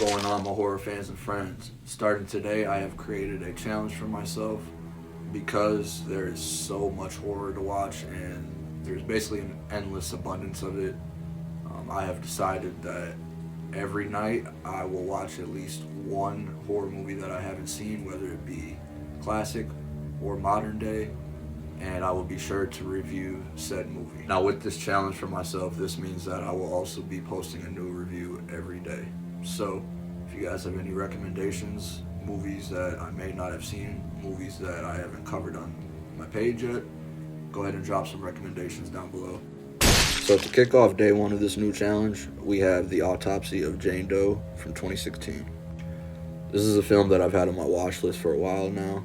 going on, my horror fans and friends? Starting today, I have created a challenge for myself because there is so much horror to watch and there's basically an endless abundance of it. I have decided that every night I will watch at least one horror movie that I haven't seen, whether it be classic or modern day, and I will be sure to review said movie. Now, with this challenge for myself, this means that I will also be posting a new review every day. So, if you guys have any recommendations, movies that I may not have seen, movies that I haven't covered on my page yet, go ahead and drop some recommendations down below. So to kick off day one of this new challenge, we have The Autopsy of Jane Doe from 2016. This is a film that I've had on my watch list for a while now.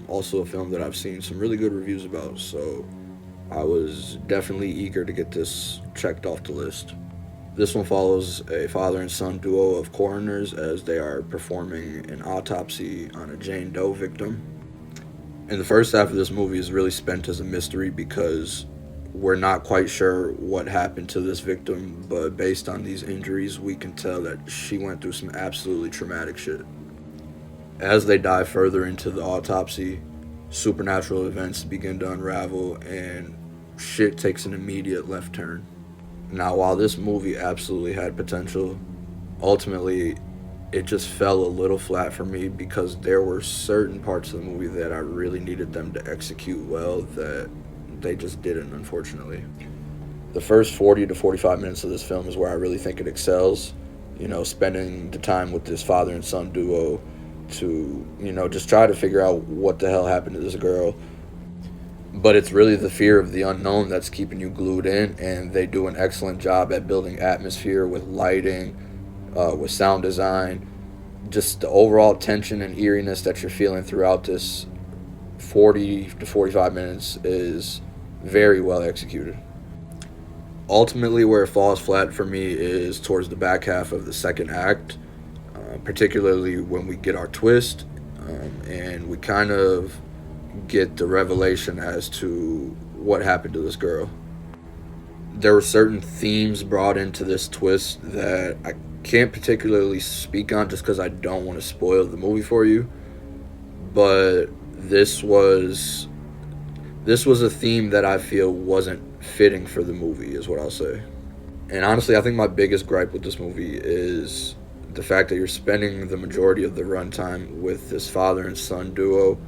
Also a film that I've seen some really good reviews about, so I was definitely eager to get this checked off the list. This one follows a father and son duo of coroners as they are performing an autopsy on a Jane Doe victim. And the first half of this movie is really spent as a mystery because we're not quite sure what happened to this victim, but based on these injuries, we can tell that she went through some absolutely traumatic shit. As they dive further into the autopsy, supernatural events begin to unravel and shit takes an immediate left turn. Now, while this movie absolutely had potential, ultimately it just fell a little flat for me because there were certain parts of the movie that I really needed them to execute well that they just didn't, unfortunately. The first 40 to 45 minutes of this film is where I really think it excels. Spending the time with this father and son duo to, just try to figure out what the hell happened to this girl. But it's really the fear of the unknown that's keeping you glued in, and they do an excellent job at building atmosphere with lighting, with sound design, just the overall tension and eeriness that you're feeling throughout this 40 to 45 minutes is very well executed. Ultimately, where it falls flat for me is towards the back half of the second act, particularly when we get our twist, and we kind of get the revelation as to what happened to this girl. There were certain themes brought into this twist that I can't particularly speak on just because I don't want to spoil the movie for you, but this was a theme that I feel wasn't fitting for the movie, is what I'll say. And honestly, I think my biggest gripe with this movie is the fact that you're spending the majority of the runtime with this father and son duo,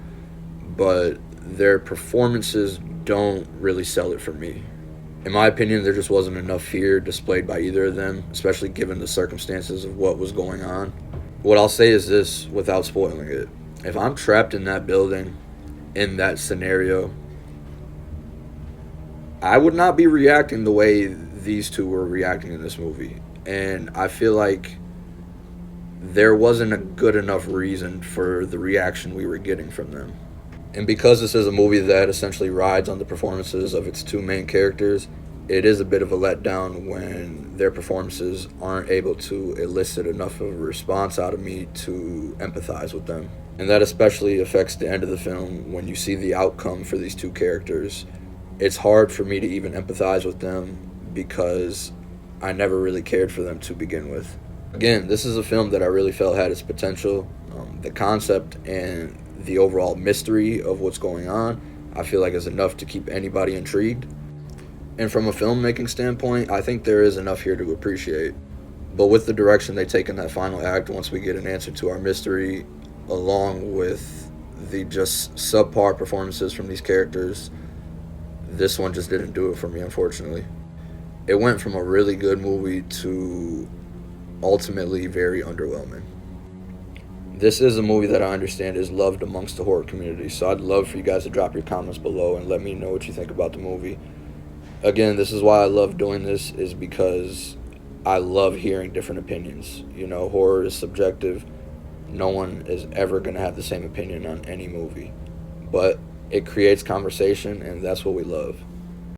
but their performances don't really sell it for me. In my opinion, there just wasn't enough fear displayed by either of them, especially given the circumstances of what was going on. What I'll say is this, without spoiling it. If I'm trapped in that building, in that scenario, I would not be reacting the way these two were reacting in this movie. And I feel like there wasn't a good enough reason for the reaction we were getting from them. And because this is a movie that essentially rides on the performances of its two main characters, it is a bit of a letdown when their performances aren't able to elicit enough of a response out of me to empathize with them. And that especially affects the end of the film when you see the outcome for these two characters. It's hard for me to even empathize with them because I never really cared for them to begin with. Again, this is a film that I really felt had its potential. The concept and the overall mystery of what's going on, I feel like is enough to keep anybody intrigued. And from a filmmaking standpoint, I think there is enough here to appreciate. But with the direction they take in that final act, once we get an answer to our mystery, along with the just subpar performances from these characters, this one just didn't do it for me, unfortunately. It went from a really good movie to ultimately very underwhelming. This is a movie that I understand is loved amongst the horror community, so I'd love for you guys to drop your comments below and let me know what you think about the movie. Again, this is why I love doing this, is because I love hearing different opinions. Horror is subjective. No one is ever going to have the same opinion on any movie. But it creates conversation, and that's what we love.